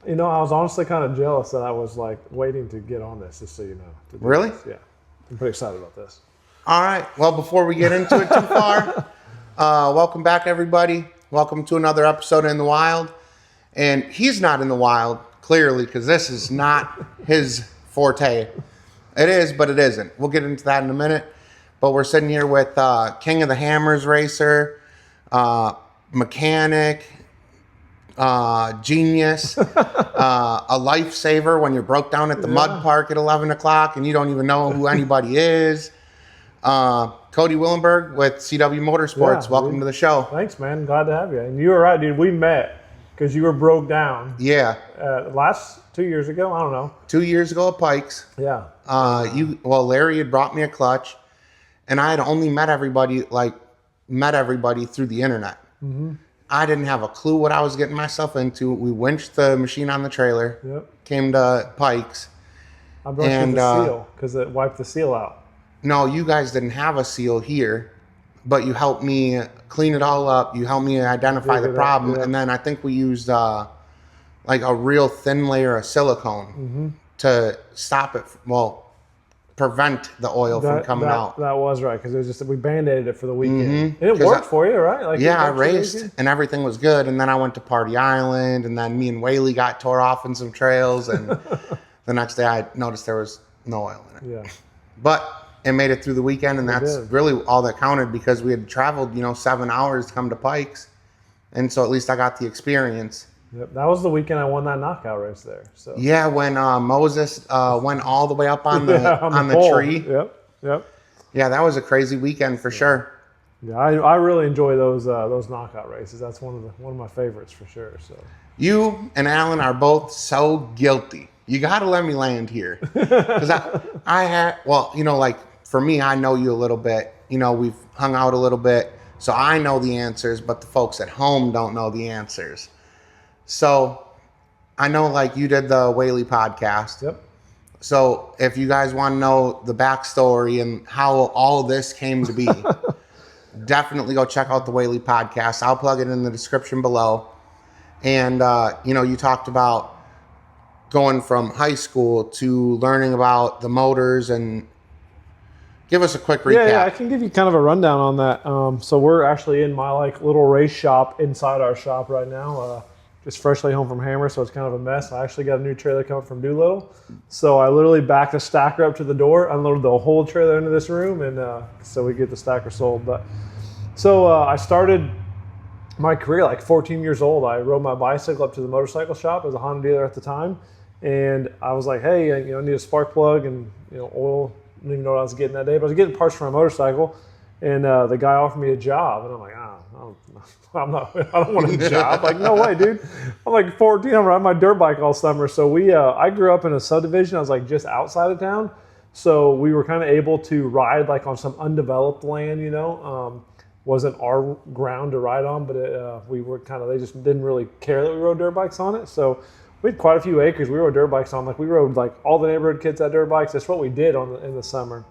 You know, I was honestly kind of jealous that I was like waiting to get on this, just so you know. Really? This. Yeah. I'm pretty excited about this. All right. Well, before we get into it too far, welcome back, everybody. Welcome to another episode in the wild. And he's not in the wild, clearly, because this is not his forte. It is, but it isn't. We'll get into that in a minute. But we're sitting here with King of the Hammers racer, mechanic, genius, a lifesaver when you're broke down at the mud park at 11 o'clock and you don't even know who anybody is. Cody Willenborg with CW Motorsports. Yeah, Welcome to the show. Thanks, man. Glad to have you. And you were right, dude. We met because you were broke down. Yeah. Last 2 years ago, I don't know. 2 years ago at Pikes. Yeah. Larry had brought me a clutch, and I had only met everybody through the internet. Mm-hmm. I didn't have a clue what I was getting myself into. We winched the machine on the trailer. Yep. Came to Pikes. I brought you the seal because it wiped the seal out. No, you guys didn't have a seal here, but you helped me clean it all up. You helped me identify the problem, and then I think we used like a real thin layer of silicone to stop it. Prevent the oil from coming out. That was right, because it was just we band-aided it for the weekend. And it worked for you, right? Like I raced and everything was good, and then I went to Party Island, and then me and Weule got tore off in some trails, and the next day I noticed there was no oil in it. Yeah. But it made it through the weekend, and that's really all that counted, because we had traveled, 7 hours to come to Pikes, and so at least I got the experience. Yep, that was the weekend I won that knockout race there. So yeah, when Moses went all the way up on the tree. Yep. Yeah, that was a crazy weekend for sure. Yeah, I really enjoy those knockout races. That's one of my favorites for sure. So you and Alan are both so guilty. You got to let me land here, because for me, I know you a little bit. We've hung out a little bit, so I know the answers, but the folks at home don't know the answers. So I know, like, you did the Weule podcast. Yep. So if you guys want to know the backstory and how all of this came to be, definitely go check out the Weule podcast. I'll plug it in the description below. And, you talked about going from high school to learning about the motors, and give us a quick recap. Yeah, I can give you kind of a rundown on that. So we're actually in my little race shop inside our shop right now. Just freshly home from Hammer, so it's kind of a mess. I actually got a new trailer coming from Doolittle. So I literally backed a stacker up to the door, unloaded the whole trailer into this room, and so we get the stacker sold. But so I started my career like 14 years old. I rode my bicycle up to the motorcycle shop as a Honda dealer at the time. And I was like, hey, I need a spark plug and oil. I didn't even know what I was getting that day, but I was getting parts for my motorcycle. And the guy offered me a job, and I'm like, I don't want a job. Like, no way, dude. I'm like 14. I'm riding my dirt bike all summer. So I grew up in a subdivision. I was like just outside of town. So we were kind of able to ride like on some undeveloped land, wasn't our ground to ride on, but we were they just didn't really care that we rode dirt bikes on it. So we had quite a few acres we rode dirt bikes on. Like, we rode like all the neighborhood kids had dirt bikes. That's what we did in the summer.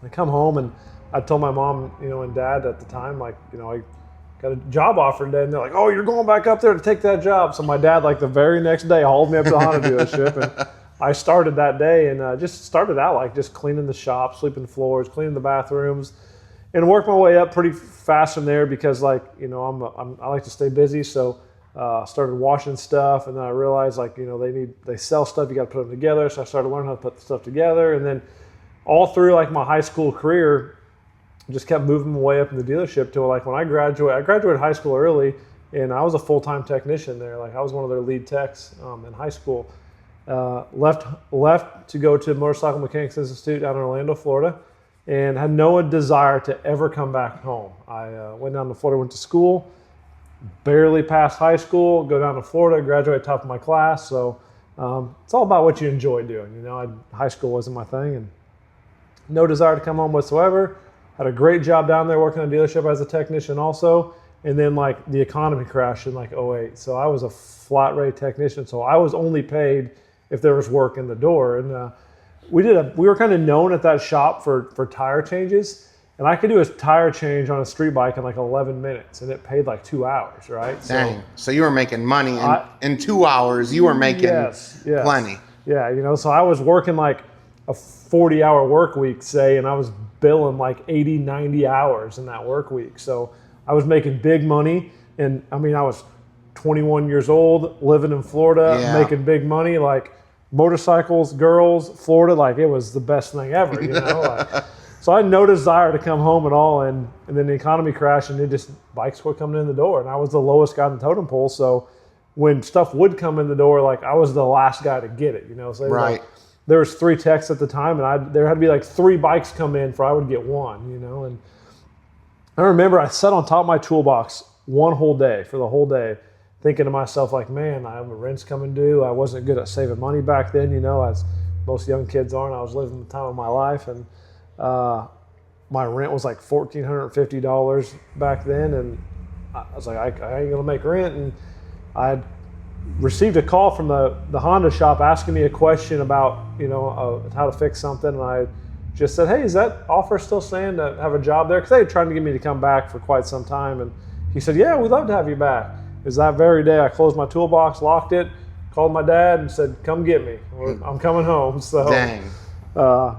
I come home and I told my mom, and dad at the time, I got a job offer today, and they're like, oh, you're going back up there to take that job. So my dad, the very next day, hauled me up to the Honda dealership, and I started that day, and just started out just cleaning the shop, sweeping floors, cleaning the bathrooms, and worked my way up pretty fast from there, because I like to stay busy. So started washing stuff, and then I realized they sell stuff, you got to put them together. So I started learning how to put the stuff together, and then all through my high school career, just kept moving my way up in the dealership till when I graduated high school early, and I was a full-time technician there. I was one of their lead techs in high school. Left to go to Motorcycle Mechanics Institute down in Orlando, Florida, and had no desire to ever come back home. I went down to Florida, went to school, barely passed high school, go down to Florida, graduate top of my class. So it's all about what you enjoy doing. High school wasn't my thing, and no desire to come home whatsoever. Had a great job down there working on a dealership as a technician also. And then the economy crashed in 2008. So I was a flat rate technician. So I was only paid if there was work in the door. And we were kind of known at that shop for tire changes. And I could do a tire change on a street bike in like 11 minutes, and it paid like 2 hours, right? Dang. So you were making money. In 2 hours, you were making plenty. Yeah, you know, so I was working like a 40-hour work week, say, and I was billing like 80, 90 hours in that work week. So I was making big money. And I mean, I was 21 years old, living in Florida, making big money, like motorcycles, girls, Florida, like it was the best thing ever, you know? Like, so I had no desire to come home at all. And then the economy crashed and bikes were coming in the door. And I was the lowest guy on the totem pole. So when stuff would come in the door, like I was the last guy to get it, you know? So right. Like, there was 3 techs at the time, and there had to be like 3 bikes come in for I would get one, you know? And I remember I sat on top of my toolbox one whole day, for the whole day, thinking to myself like, man, I have a rent's coming due. I wasn't good at saving money back then, you know, as most young kids aren't. I was living the time of my life, and my rent was like $1,450 back then, and I was like, I ain't gonna make rent. And I had received a call from the Honda shop asking me a question about, you know, how to fix something, and I just said, hey, is that offer still standing to have a job there? Because they were trying to get me to come back for quite some time, and he said, yeah, we'd love to have you back. It was that very day I closed my toolbox, locked it, called my dad, and said, come get me. I'm coming home. So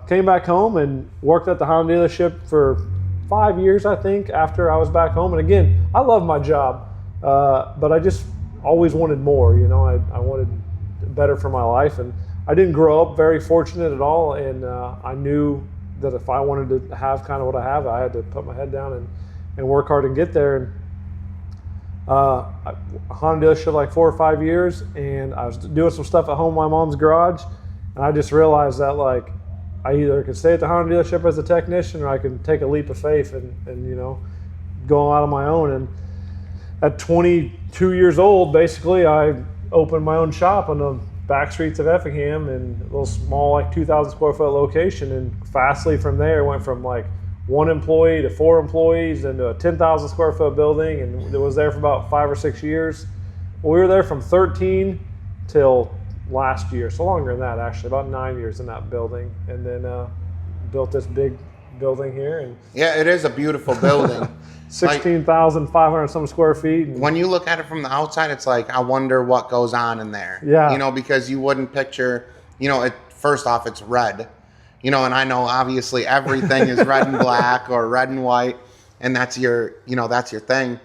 came back home and worked at the Honda dealership for 5 years, I think, after I was back home. And again, I love my job, but I just always wanted more, you know. I wanted better for my life, and I didn't grow up very fortunate at all, and I knew that if I wanted to have kind of what I have, I had to put my head down and work hard and get there. And Honda dealership like 4 or 5 years, and I was doing some stuff at home in my mom's garage, and I just realized that like I either could stay at the Honda dealership as a technician, or I could take a leap of faith and you know, go out on my own. And at 22 years old, basically, I opened my own shop on the back streets of Effingham in a little small, like 2,000 square foot location. And fastly from there, went from like 1 employee to 4 employees into a 10,000 square foot building, and it was there for about 5 or 6 years. Well, we were there from 13 till last year, so longer than that actually, about 9 years in that building, and then built this big building here. And yeah, it is a beautiful building. 16,500 some square feet. When you look at it from the outside, it's like, I wonder what goes on in there. Yeah. You know, because you wouldn't picture, you know, first off, it's red. You know, and I know obviously everything is red and black or red and white, and that's your thing.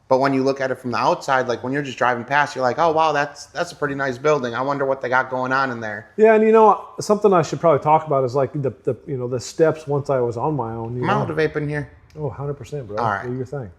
But when you look at it from the outside, like when you're just driving past, you're like, oh wow, that's a pretty nice building. I wonder what they got going on in there. Yeah, and you know, something I should probably talk about is like the you know, the steps once I was on my own. Am I allowed to vape in here? Oh, 100%, bro. All right. Do your thing.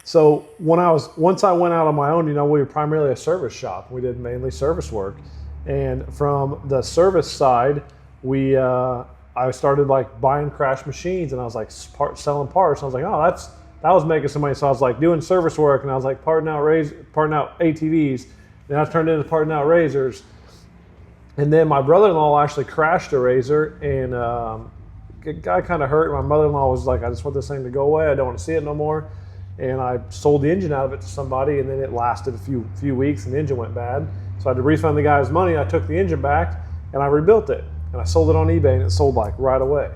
So once I went out on my own, you know, we were primarily a service shop. We did mainly service work, and from the service side, I started like buying crash machines, and I was like selling parts. I was like, oh, that was making some money. So I was like doing service work, and I was like parting out ATVs. Then I turned into parting out razors, and then my brother-in-law actually crashed a razor, and it got kind of hurt. My mother-in-law was like, I just want this thing to go away. I don't want to see it no more. And I sold the engine out of it to somebody, and then it lasted a few weeks, and the engine went bad. So I had to refund the guy's money. I took the engine back, and I rebuilt it. And I sold it on eBay, and it sold like right away.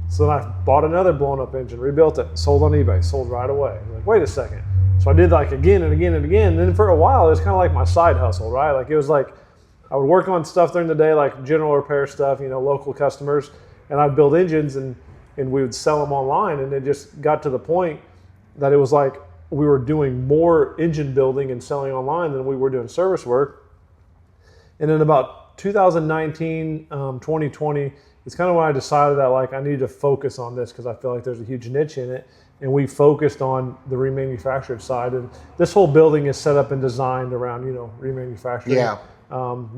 So then I bought another blown up engine, rebuilt it, sold on eBay, sold right away. I'm like, wait a second. So I did like again and again and again. And then for a while, it was kind of like my side hustle, right? Like it was like I would work on stuff during the day, like general repair stuff, you know, local customers, and I'd build engines and we would sell them online. And it just got to the point that it was like we were doing more engine building and selling online than we were doing service work. And then about 2019, 2020, it's kind of when I decided that like I needed to focus on this because I feel like there's a huge niche in it. And we focused on the remanufactured side. And this whole building is set up and designed around, you know, remanufacturing. Yeah.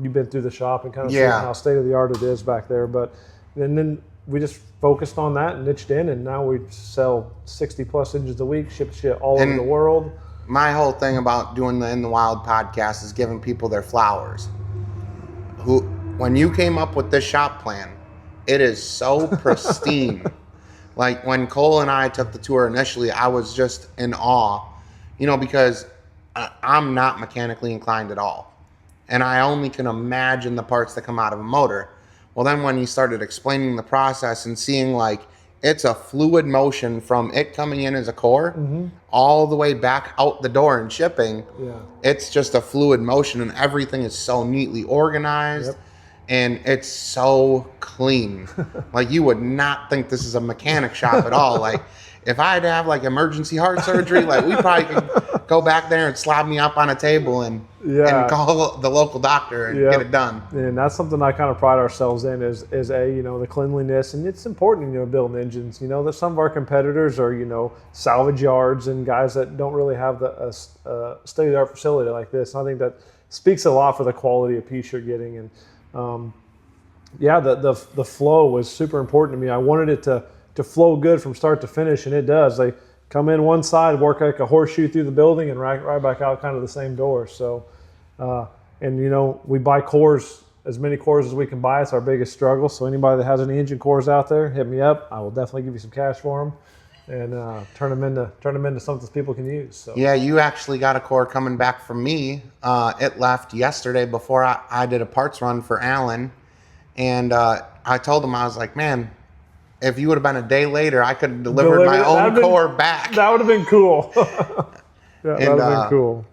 You've been through the shop and kind of seen how state of the art it is back there. But and then we just focused on that and niched in, and now we sell 60 plus engines a week, ship shit all over the world. My whole thing about doing the In the Wild podcast is giving people their flowers. When you came up with this shop plan, it is so pristine. Like when Cole and I took the tour initially, I was just in awe, you know, because I'm not mechanically inclined at all. And I only can imagine the parts that come out of a motor. Well, then when you started explaining the process and seeing like it's a fluid motion from it coming in as a core all the way back out the door and shipping. Yeah. It's just a fluid motion, and everything is so neatly organized. Yep. And it's so clean. Like, you would not think this is a mechanic shop at all. Like, if I had to have like emergency heart surgery, like, we probably could go back there and slab me up on a table and call the local doctor and get it done. And that's something I kind of pride ourselves in is the cleanliness, and it's important, building engines. That some of our competitors are, salvage yards and guys that don't really have a state-of-the-art facility like this. And I think that speaks a lot for the quality of piece you're getting. And the flow was super important to me. I wanted it to flow good from start to finish, and it does. They come in one side, work like a horseshoe through the building, and right back out kind of the same door. So, we buy cores, as many cores as we can buy. It's our biggest struggle. So anybody that has any engine cores out there, hit me up. I will definitely give you some cash for them and turn them into something people can use. So. Yeah, you actually got a core coming back from me. It left yesterday before I did a parts run for Alan, and I told him, I was like, man, if you would have been a day later, I could have delivered my own core back. That would have been cool. That would have been cool.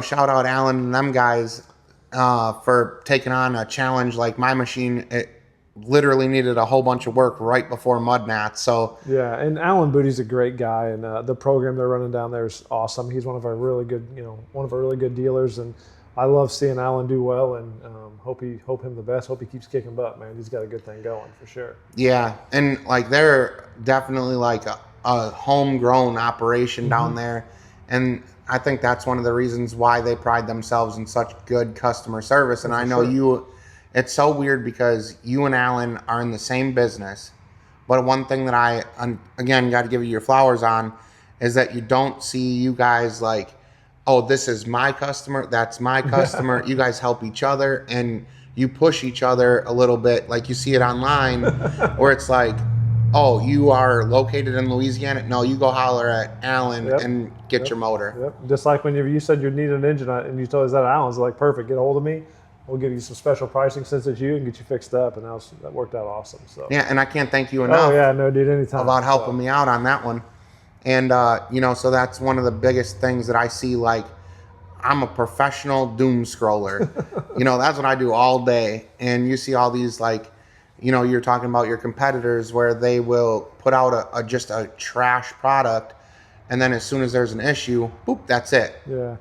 Shout out Alan and them guys for taking on a challenge like my machine. It literally needed a whole bunch of work right before MudNats. So yeah, and Alan Booty's a great guy, and the program they're running down there is awesome. He's one of our really good dealers, and I love seeing Alan do well, and hope him the best. Hope he keeps kicking butt, man. He's got a good thing going for sure. Yeah, and like they're definitely like a homegrown operation down there, and I think that's one of the reasons why they pride themselves in such good customer service. And I know it's so weird because you and Alan are in the same business, but one thing that I again got to give you your flowers on is that you don't see you guys like, oh, this is my customer, that's my customer. You guys help each other, and you push each other a little bit. Like you see it online where it's like, oh, you are located in Louisiana? No, you go holler at Alan and get your motor. Yep. Just like when you said you need an engine and you told us that Alan's like, perfect, get a hold of me. We'll give you some special pricing since it's you and get you fixed up. And that worked out awesome. So yeah, and I can't thank you enough. Oh, yeah, no, dude, anytime. About helping me out on that one. And, so that's one of the biggest things that I see. Like, I'm a professional doom scroller. That's what I do all day. And you see all these, like, you're talking about your competitors where they will put out just a trash product. And then as soon as there's an issue, boop, that's it. Yeah.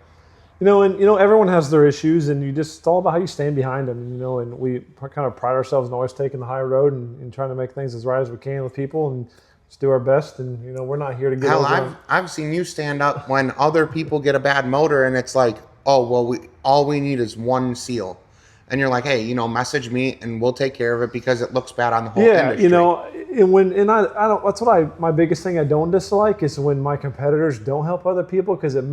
Everyone has their issues, and it's all about how you stand behind them. And we kind of pride ourselves in always taking the high road and trying to make things as right as we can with people and just do our best. And, we're not here to get I've seen you stand up when other people get a bad motor and it's like, oh, well, all we need is one seal. And you're like, hey, message me and we'll take care of it because it looks bad on the whole industry. That's my biggest thing I don't dislike is when my competitors don't help other people, because it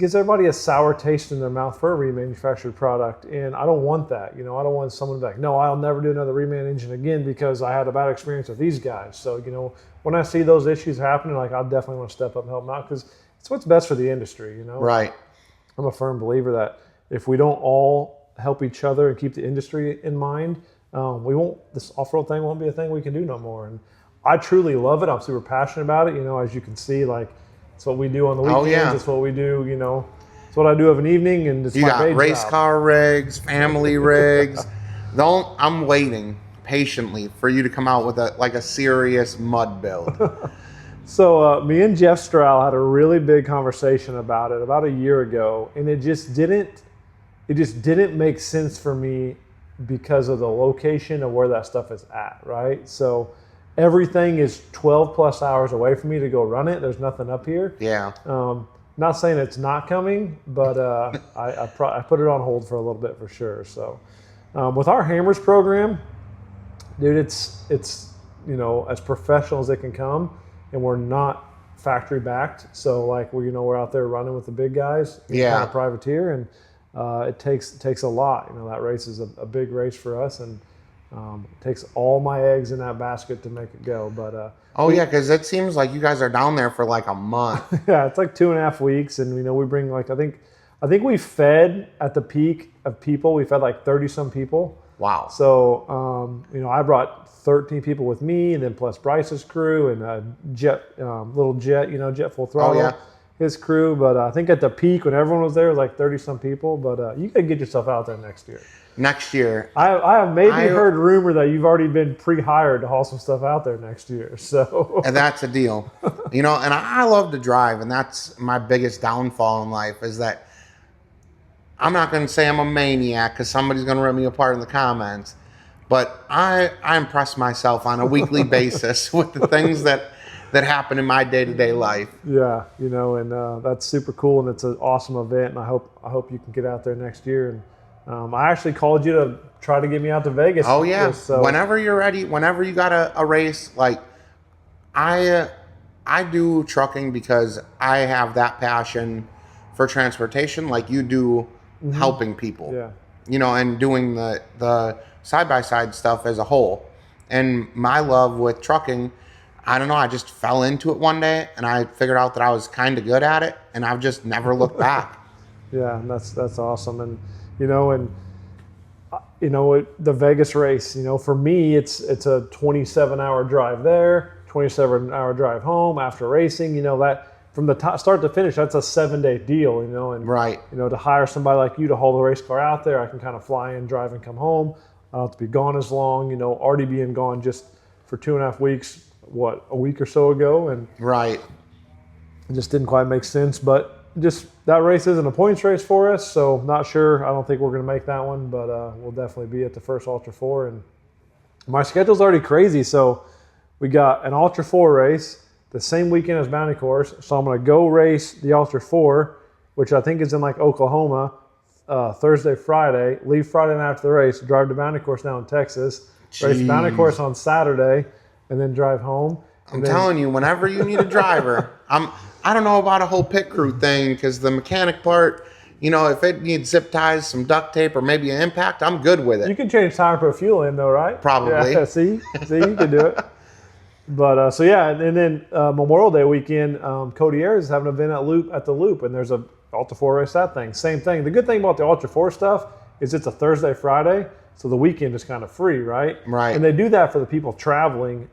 gives everybody a sour taste in their mouth for a remanufactured product. And I don't want that. I don't want someone to be like, no, I'll never do another reman engine again because I had a bad experience with these guys. So, when I see those issues happening, like, I'll definitely want to step up and help them out because it's what's best for the industry, Right. I'm a firm believer that if we don't all help each other and keep the industry in mind, this off-road thing won't be a thing we can do no more. And I truly love it. I'm super passionate about it. As you can see, like, it's what we do on the weekends. Oh, yeah. It's what we do, it's what I do of an evening, and it's you my got day race job. Car rigs, family rigs. I'm waiting patiently for you to come out with a serious mud build. So me and Jeff Stroud had a really big conversation about it about a year ago, and it just didn't make sense for me because of the location of where that stuff is at, right? So everything is 12 plus hours away from me to go run it. There's nothing up here. Yeah. Not saying it's not coming, but I put it on hold for a little bit for sure. So with our Hammers program, dude, it's as professional as it can come, and we're not factory backed. So like we're out there running with the big guys. Yeah. Kind of privateer, and it takes a lot. That race is a big race for us, and it takes all my eggs in that basket to make it go. But because it seems like you guys are down there for like a month. yeah, it's like 2.5 weeks, and we bring like I think we fed at the peak of people. We fed like 30 some people. Wow. So, I brought 13 people with me, and then plus Bryce's crew and little Jet, Jet Full Throttle, yeah. his crew. But I think at the peak when everyone was there, it was like 30-some people. But you got to get yourself out there next year. Next year. I have maybe heard rumor that you've already been pre-hired to haul some stuff out there next year. So And that's a deal. And I love to drive, and that's my biggest downfall in life is that I'm not going to say I'm a maniac because somebody's going to rip me apart in the comments, but I impress myself on a weekly basis with the things that happen in my day-to-day life. Yeah, and that's super cool, and it's an awesome event, and I hope you can get out there next year. And I actually called you to try to get me out to Vegas. Oh yeah, whenever you're ready, whenever you got a race, like I do trucking because I have that passion for transportation, like you do, helping people. Yeah. And doing the side-by-side stuff as a whole. And my love with trucking, I don't know, I just fell into it one day and I figured out that I was kind of good at it, and I've just never looked back. Yeah, and that's awesome. And the Vegas race, for me, it's a 27-hour drive there, 27-hour drive home after racing. That from the start to finish, that's a 7-day deal. And right. To hire somebody like you to haul the race car out there, I can kind of fly in, drive, and come home. I don't have to be gone as long. Already being gone just for 2.5 weeks. A week or so ago, and right, it just didn't quite make sense. But just that race isn't a points race for us, so not sure. I don't think we're going to make that one, but we'll definitely be at the first Ultra 4. And my schedule's already crazy, so we got an Ultra 4 race the same weekend as Bounty Course. So I'm going to go race the Ultra 4, which I think is in like Oklahoma, Thursday, Friday. Leave Friday night after the race, drive to Bounty Course down in Texas. Jeez. Race Bounty Course on Saturday, and then drive home. I'm telling you, whenever you need a driver, I don't know about a whole pit crew thing because the mechanic part, if it needs zip ties, some duct tape, or maybe an impact, I'm good with it. You can change tire and put fuel in though, right? Probably. Yeah, see, you can do it. But and then Memorial Day weekend, Cody Ayers is having an event at the Loop, and there's a Ultra 4 race. That thing, same thing. The good thing about the Ultra 4 stuff is it's a Thursday, Friday. So the weekend is kind of free, right? Right. And they do that for the people traveling.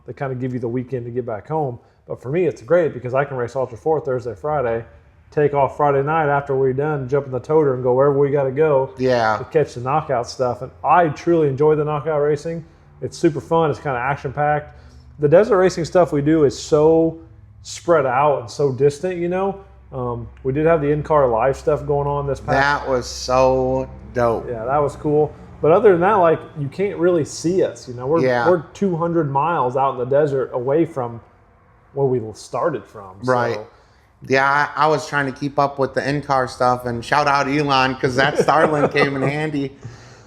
They kind of give you the weekend to get back home. But for me, it's great because I can race Ultra 4 Thursday, Friday, take off Friday night after we're done, jump in the toter and go wherever we got to go to catch the knockout stuff. And I truly enjoy the knockout racing. It's super fun. It's kind of action-packed. The desert racing stuff we do is so spread out and so distant, We did have the in-car live stuff going on this past. That was so dope. Yeah, that was cool. But other than that, you can't really see us. We're 200 miles out in the desert away from where we started from. Right. So. Yeah, I was trying to keep up with the in-car stuff, and shout out Elon because that Starlink came in handy.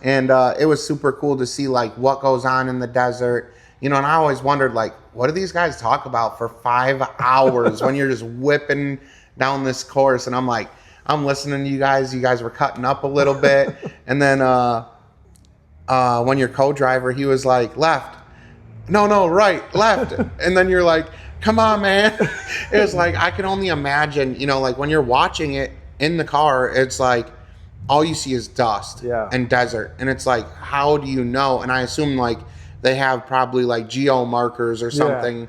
And it was super cool to see what goes on in the desert. And I always wondered what do these guys talk about for 5 hours when you're just whipping down this course? And I'm listening to you guys. You guys were cutting up a little bit. And then when your co-driver, he was like, left. No, right, left. And then you're like, come on, man. It was I can only imagine, when you're watching it in the car, it's all you see is dust and desert. And it's how do you know? And I assume they have probably geo markers or something.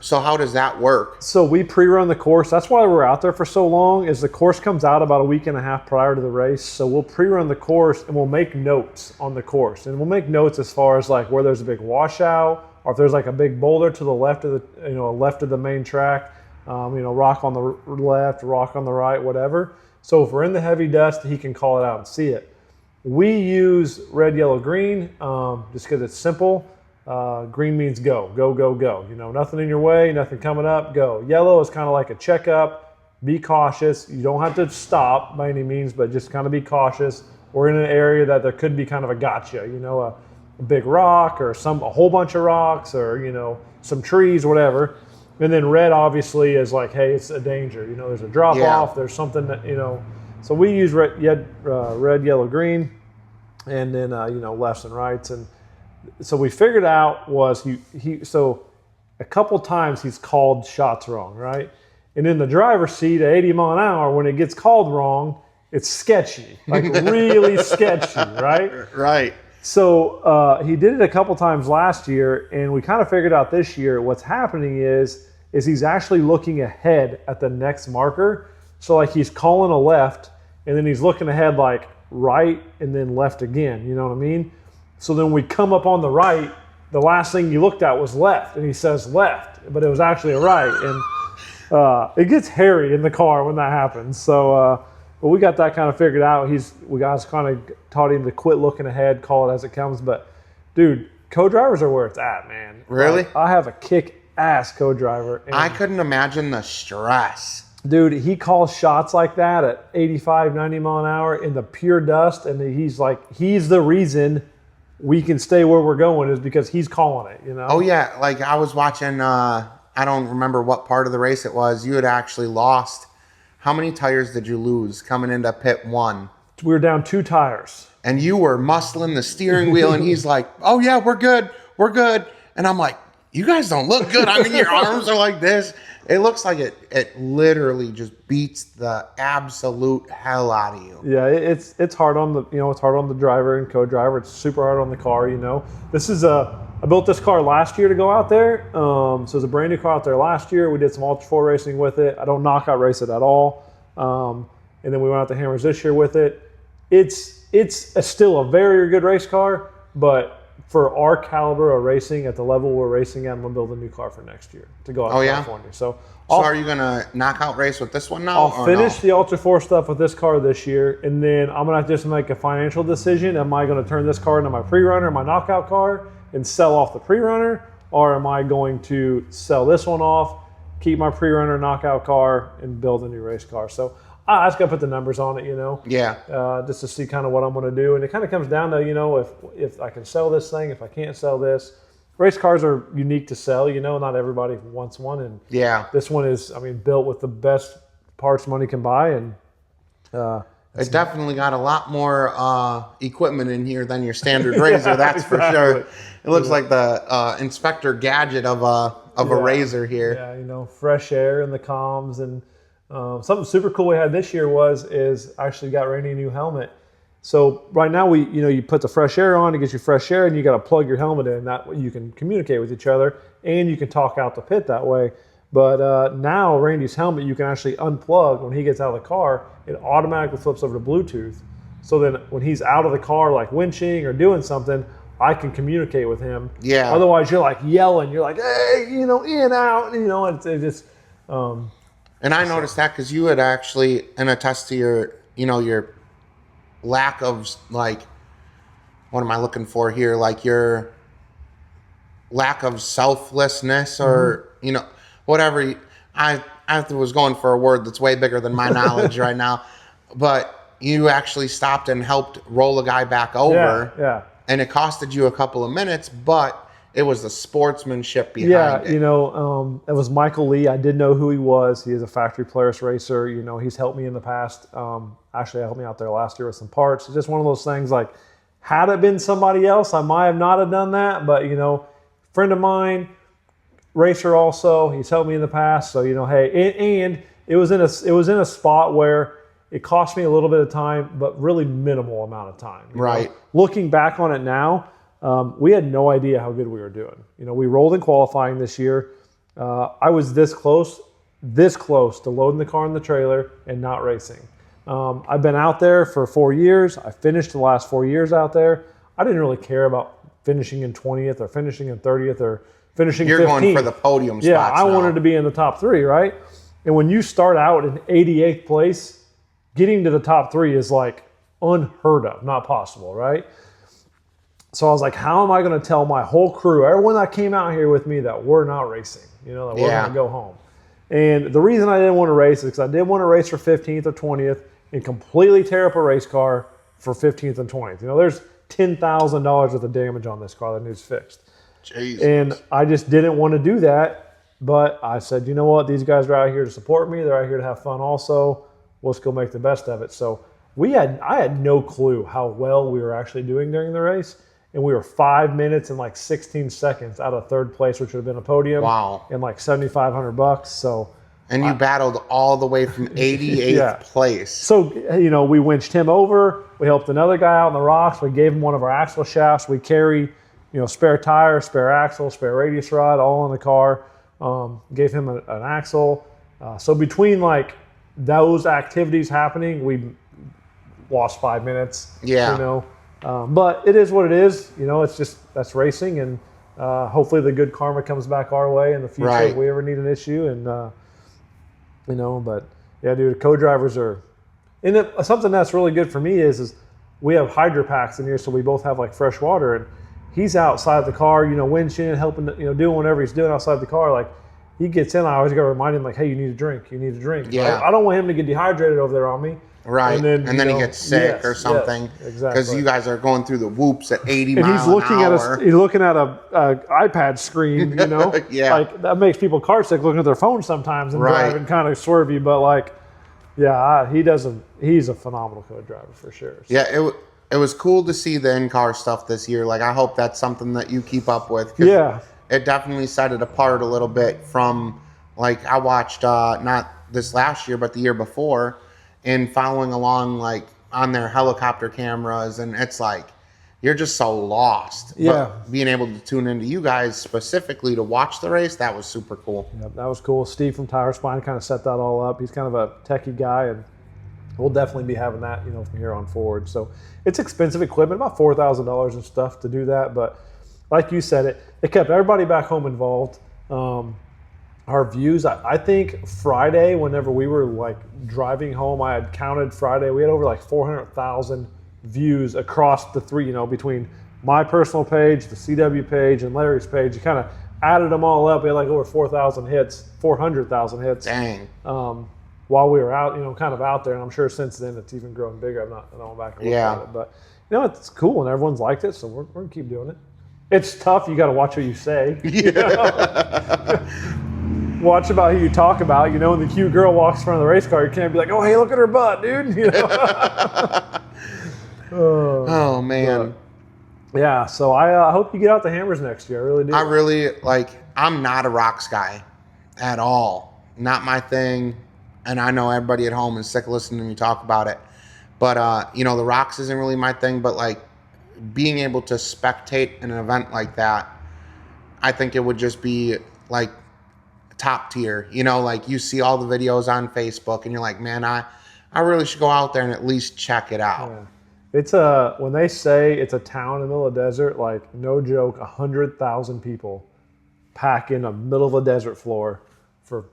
So how does that work? So we pre-run the course. That's why we're out there for so long, is the course comes out about a week and a half prior to the race. So we'll pre-run the course and we'll make notes on the course. And we'll make notes as far as where there's a big washout, or if there's a big boulder to the left of the main track, rock on the left, rock on the right, whatever. So if we're in the heavy dust, he can call it out and see it. We use red, yellow, green just because it's simple. Green means go. Nothing in your way, nothing coming up, go. Yellow is kind of like a checkup. Be cautious. You don't have to stop by any means, but just kind of be cautious. We're in an area that there could be kind of a gotcha, a big rock or a whole bunch of rocks or, some trees, whatever. And then red obviously is hey, it's a danger. There's a drop off, there's something that, So we use red, yellow, green, and then, lefts and rights. And so we figured out was so a couple times he's called shots wrong, right? And in the driver's seat at 80 mile an hour, when it gets called wrong, it's sketchy, really sketchy, right? Right. So he did it a couple times last year, and we kind of figured out this year what's happening is he's actually looking ahead at the next marker. So like he's calling a left, and then he's looking ahead like right and then left again. You know what I mean? So then we come up on the right. The last thing you looked at was left, and he says left, but it was actually a right. And it gets hairy in the car when that happens. So. But we got that kind of figured out. We guys kind of taught him to quit looking ahead, call it as it comes. But, dude, co-drivers are where it's at, man. Really? Like, I have a kick-ass co-driver. I couldn't imagine the stress. Dude, he calls shots like that at 85, 90 mile an hour in the pure dust, and he's the reason we can stay where we're going is because he's calling it, you know? Oh, yeah. Like, I was watching, I don't remember what part of the race it was. You had actually lost. How many tires did you lose coming into pit 1? We were down 2 tires. And you were muscling the steering wheel, and he's like, oh, yeah, we're good. We're good. And I'm like, you guys don't look good. I mean, your arms are like this. It looks like it literally just beats the absolute hell out of you. Yeah, it's hard on it's hard on the driver and co-driver. It's super hard on the car, you know. I built this car last year to go out there. So it's a brand new car out there last year. We did some Ultra 4 racing with it. I don't knockout race it at all. And then we went out to Hammers this year with it. It's still a very good race car, but for our caliber of racing at the level we're racing at, I'm gonna build a new car for next year to go out to California. So are you gonna knockout race with this one now? I'll finish the Ultra 4 stuff with this car this year, and then I'm gonna just make a financial decision. Am I gonna turn this car into my pre-runner, my knockout car, and sell off the pre-runner, or am I going to sell this one off, keep my pre-runner knockout car, and build a new race car? So I just got to put the numbers on it, you know. Yeah. Just to see kind of what I'm going to do, and it kind of comes down to, you know, if I can sell this thing, if I can't sell this. Race cars are unique to sell, you know. Not everybody wants one, and this one is, I mean, built with the best parts money can buy, and it definitely got a lot more equipment in here than your standard Razor. That's for sure. It looks like the Inspector Gadget of a Razor here. Yeah, you know, fresh air in the comms, and something super cool we had this year is actually got Randy a new helmet. So right now you put the fresh air on, it gets you fresh air, and you got to plug your helmet in. That way you can communicate with each other, and you can talk out the pit that way. But now Randy's helmet, you can actually unplug when he gets out of the car. It automatically flips over to Bluetooth. So then when he's out of the car, like winching or doing something, I can communicate with him. Yeah. Otherwise, you're like yelling. You're like, hey, you know, in, out. You know, it just. And I noticed that because you had actually, and attest to your lack of, like, what am I looking for here? Like your lack of selflessness or, you know, whatever. I was going for a word that's way bigger than my knowledge right now. But you actually stopped and helped roll a guy back over. Yeah. And it costed you a couple of minutes, but it was the sportsmanship behind it. Yeah, you know, it was Michael Lee. I did know who he was. He is a factory Polaris racer. You know, he's helped me in the past. Actually, helped me out there last year with some parts. It's just one of those things, like, had it been somebody else, I might have not have done that. But, you know, friend of mine, racer also, he's helped me in the past. So, you know, hey, and it was in a spot where it cost me a little bit of time, but really minimal amount of time. Right. Know? Looking back on it now, we had no idea how good we were doing. You know, we rolled in qualifying this year. I was this close to loading the car in the trailer and not racing. I've been out there for 4 years. I finished the last 4 years out there. I didn't really care about finishing in 20th or finishing in 30th or finishing 15th. You're going for the podium spots. Yeah, I wanted to be in the top 3, right? And when you start out in 88th place, getting to the top 3 is like unheard of, not possible, right? So I was like, how am I going to tell my whole crew, everyone that came out here with me, that we're not racing, you know, that we're going to go home. And the reason I didn't want to race is because I didn't want to race for 15th or 20th and completely tear up a race car for 15th and 20th. You know, there's $10,000 worth of damage on this car that needs fixed. Jesus. And I just didn't want to do that. But I said, you know what? These guys are out here to support me. They're out here to have fun also. Let's go make the best of it. So I had no clue how well we were actually doing during the race. And we were 5 minutes and like 16 seconds out of third place, which would have been a podium. Wow. And like $7,500. So And you battled all the way from 88th place. So, we winched him over. We helped another guy out in the rocks. We gave him one of our axle shafts. We carry, spare tire, spare axle, spare radius rod, all in the car. Gave him an axle. So between like those activities happening, we lost 5 minutes. Yeah. But it is what it is. It's just, that's racing, and hopefully the good karma comes back our way in the future if we ever need an issue. And but yeah, dude, co-drivers are, and something that's really good for me is we have hydro packs in here, so we both have like fresh water, and he's outside the car, winching, helping, doing whatever he's doing outside the car. Like, he gets in, I always got to remind him, like, hey, you need a drink. Yeah. I don't want him to get dehydrated over there on me. Right. And then he gets sick or something. Yes, exactly. Because you guys are going through the whoops at 80 and miles an hour. He's looking at a iPad screen, Yeah. Like, that makes people car sick looking at their phone sometimes and driving kind of swervy. But, like, yeah, he's a phenomenal co-driver for sure. So. Yeah, it was cool to see the in-car stuff this year. Like, I hope that's something that you keep up with. Yeah. It definitely set it apart a little bit from, like, I watched, not this last year, but the year before, and following along, like, on their helicopter cameras, and it's like, you're just so lost. Yeah. But being able to tune into you guys specifically to watch the race, that was super cool. Yeah, that was cool. Steve from Tire Spine kind of set that all up. He's kind of a techie guy, and we'll definitely be having that, from here on forward. So it's expensive equipment, about $4,000 and stuff to do that. But like you said, it kept everybody back home involved. Our views, I think Friday, whenever we were like driving home, I had counted Friday, we had over like 400,000 views across the three, between my personal page, the CW page, and Larry's page. You kind of added them all up. We had like over 400,000 hits. Dang. While we were out, kind of out there. And I'm sure since then it's even grown bigger. I don't know back and look at it. But, it's cool, and everyone's liked it, so we're going to keep doing it. It's tough. You got to watch what you say. Yeah. Watch about who you talk about. When the cute girl walks in front of the race car, you can't be like, oh, hey, look at her butt, dude. Oh, man. But, yeah, so I hope you get out the hammers next year. I really do. I really, I'm not a rocks guy at all. Not my thing. And I know everybody at home is sick of listening to me talk about it. But, the rocks isn't really my thing. But, being able to spectate an event like that, I think it would just be, top tier. You see all the videos on Facebook, and you're like, man, I really should go out there and at least check it out. Yeah. It's when they say it's a town in the middle of the desert, no joke, 100,000 people pack in the middle of a desert floor for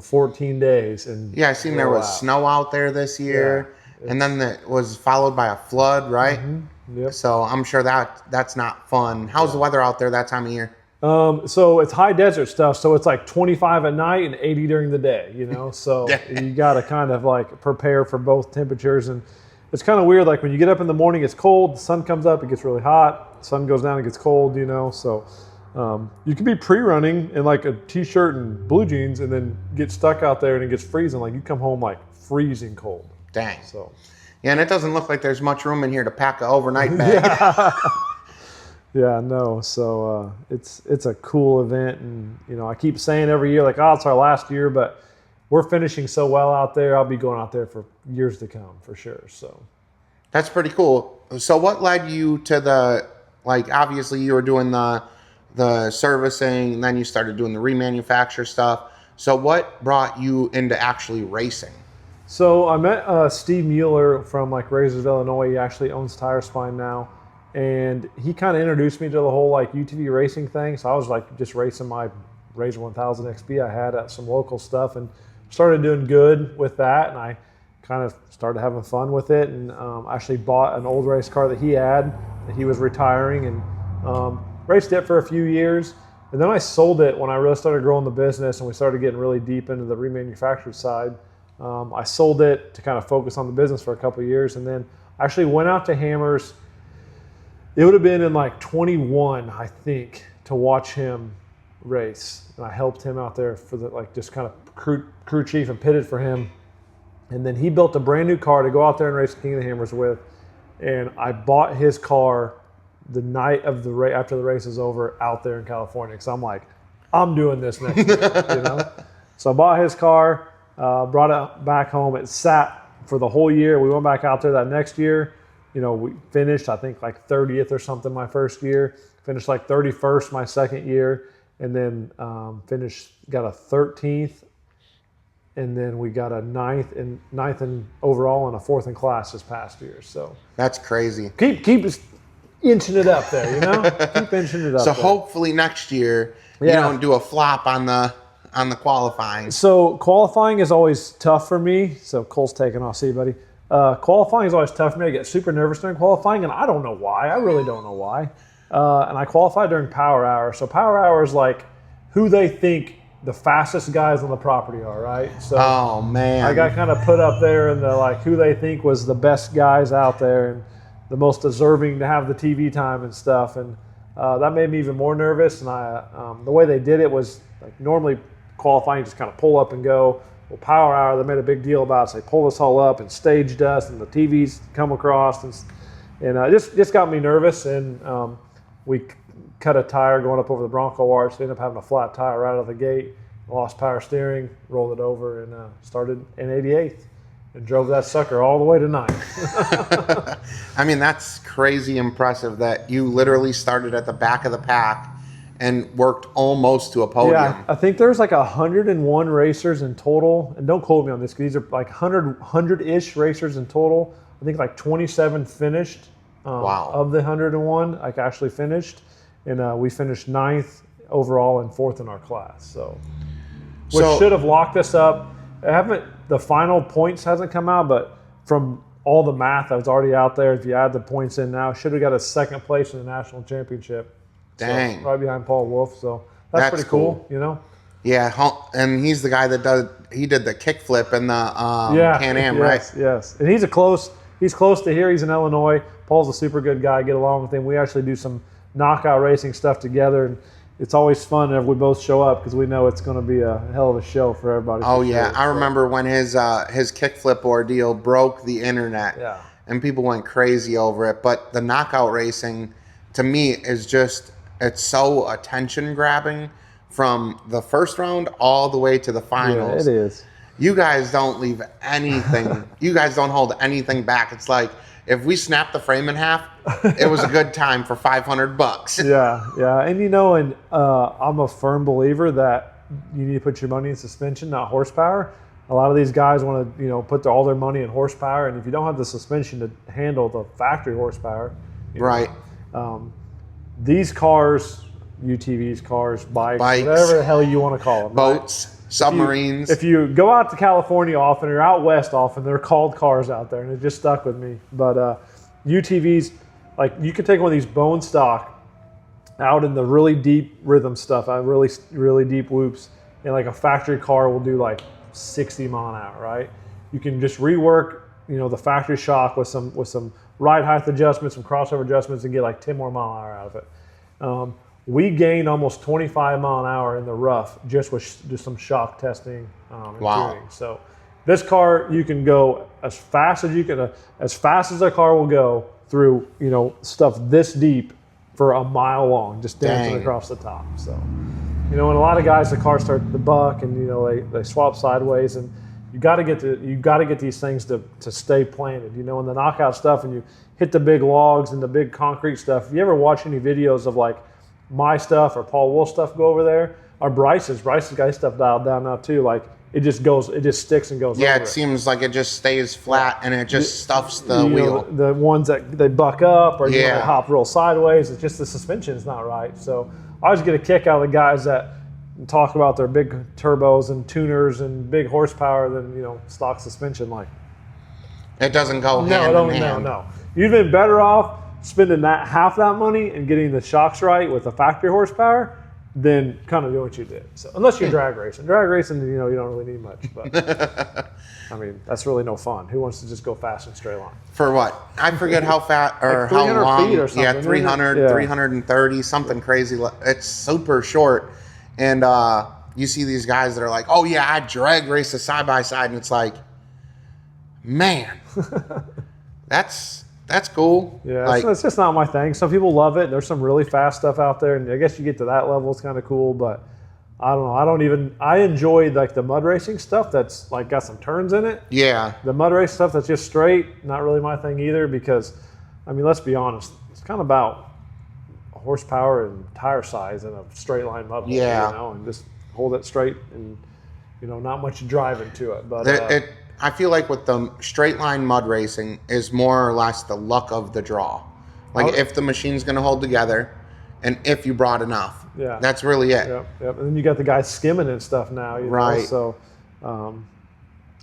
14 days. And yeah, I seen there was snow out there this year, and then it was followed by a flood, right? Mm-hmm. Yep. So I'm sure that's not fun. How's the weather out there that time of year? So it's high desert stuff. So it's 25 at night and 80 during the day, so you got to kind of prepare for both temperatures. And it's kind of weird. When you get up in the morning, it's cold, the sun comes up, it gets really hot, the sun goes down, it gets cold, so, you can be pre-running in a t-shirt and blue jeans and then get stuck out there and it gets freezing. You come home freezing cold. Dang. So, yeah. And it doesn't look like there's much room in here to pack an overnight bag. Yeah, no. So it's a cool event, and I keep saying every year, it's our last year, but we're finishing so well out there. I'll be going out there for years to come for sure. So that's pretty cool. So what led you to the obviously you were doing the servicing, and then you started doing the remanufacture stuff. So what brought you into actually racing? So I met Steve Weule from Razors, Illinois. He actually owns Tire Spine now. And he kind of introduced me to the whole UTV racing thing. So I was just racing my Razor 1000 XP I had at some local stuff, and started doing good with that. And I kind of started having fun with it, and actually bought an old race car that he had that he was retiring, and raced it for a few years. And then I sold it when I really started growing the business and we started getting really deep into the remanufactured side. I sold it to kind of focus on the business for a couple of years, and then actually went out to Hammers. It would have been in 21, I think, to watch him race. And I helped him out there for the just kind of crew chief and pitted for him. And then he built a brand new car to go out there and race the King of the Hammers with. And I bought his car the night of the after the race is over out there in California. Because I'm I'm doing this next year, So I bought his car, brought it back home. It sat for the whole year. We went back out there that next year. We finished, I think, like 30th or something my first year. Finished like 31st my second year. And then got a 13th. And then we got a ninth in overall and a 4th in class this past year. So that's crazy. Keep inching it up there, Keep inching it up. So there. hopefully next year you don't do a flop on the qualifying. So qualifying is always tough for me. So Cole's taking off. See you, buddy. Qualifying is always tough for me. I get super nervous during qualifying, and I don't know why. I really don't know why. And I qualify during power hour. So power hour is like who they think the fastest guys on the property are, right? So oh man, I got kind of put up there in the like who they think was the best guys out there and the most deserving to have the TV time and stuff. And that made me even more nervous. And the way they did it was like normally qualifying, just kind of pull up and go. Well, power hour, they made a big deal about it. So they pulled us all up and staged us, and the TVs come across, and just got me nervous. And we cut a tire going up over the Bronco arch. They ended up having a flat tire right out of the gate. Lost power steering, rolled it over, and started in 88th and drove that sucker all the way to 9th. I mean, that's crazy impressive that you literally started at the back of the pack and worked almost to a podium. Yeah, I think there's like 101 racers in total. And don't quote me on this, because these are like 100-ish racers in total. I think like 27 finished wow. of the 101, like actually finished. And we finished 9th overall and 4th in our class. Which should have locked us up. The final points hasn't come out, but from all the math that was already out there, if you add the points in now, should have got a 2nd place in the national championship. Dang. So, right behind Paul Wolf. So that's pretty cool, Yeah, and he's the guy that did the kickflip and the Can-Am, right? Yes. And he's close to here. He's in Illinois. Paul's a super good guy. Get along with him. We actually do some knockout racing stuff together, and it's always fun if we both show up because we know it's going to be a hell of a show for everybody. Oh yeah, I remember when his kickflip ordeal broke the internet. Yeah. And people went crazy over it. But the knockout racing, to me, is just, it's so attention grabbing from the first round all the way to the finals. Yeah, it is. You guys don't leave anything. You guys don't hold anything back. It's like, if we snap the frame in half, it was a good time for $500. Yeah. And I'm a firm believer that you need to put your money in suspension, not horsepower. A lot of these guys want to, put all their money in horsepower, and if you don't have the suspension to handle the factory horsepower, right. These cars, UTVs, cars, bikes, whatever the hell you want to call them, boats. Right? Submarines. If you go out to California often or out west often, they're called cars out there, and it just stuck with me. But UTVs, like you could take one of these bone stock out in the really deep rhythm stuff, really, really deep whoops, and like a factory car will do like 60 mile an hour, right? You can just rework, the factory shock with some ride height adjustments, some crossover adjustments, and get like 10 more mile an hour out of it. We gained almost 25 mile an hour in the rough just with some shock testing and wow. tuning. So this car, you can go as fast as a car will go through, stuff this deep for a mile long, just dancing across the top. So, and a lot of guys, the cars start to buck and they swap sideways, and you got to get these things to stay planted. In the knockout stuff, and you hit the big logs and the big concrete stuff. If you ever watch any videos of like my stuff or Paul Wolf stuff go over there, or Bryce's got stuff dialed down now too. Like it just sticks and goes. Yeah, over it seems like it just stays flat and it just stuffs the wheel. The ones that they buck up or they hop real sideways, it's just the suspension is not right. So I always get a kick out of the guys that talk about their big turbos and tuners and big horsepower than stock suspension. Like it doesn't go hand in hand. No. You've been better off spending half that money and getting the shocks right with the factory horsepower than kind of doing what you did. So unless you're drag racing, you don't really need much. But I mean, that's really no fun. Who wants to just go fast and straight line? For what? I forget how fat or like how long. Feet or something, yeah, 300, 330, something crazy. It's super short. And you see these guys that are like, oh yeah, I drag race a side by side, and it's like, man, that's cool. Yeah, it's just not my thing. Some people love it. There's some really fast stuff out there, and I guess you get to that level, it's kind of cool. But I don't know. I enjoy like the mud racing stuff that's like got some turns in it. Yeah. The mud race stuff that's just straight, not really my thing either because, I mean, let's be honest, it's kind of about horsepower and tire size in a straight line mud hole, Yeah. you know, and just hold it straight and, you know, not much driving to it. But I feel like with the straight line mud racing is more or less the luck of the draw. Like if the machine's going to hold together and if you brought enough. Yeah. That's really it. Yep. And then you got the guys skimming and stuff now, you know. So,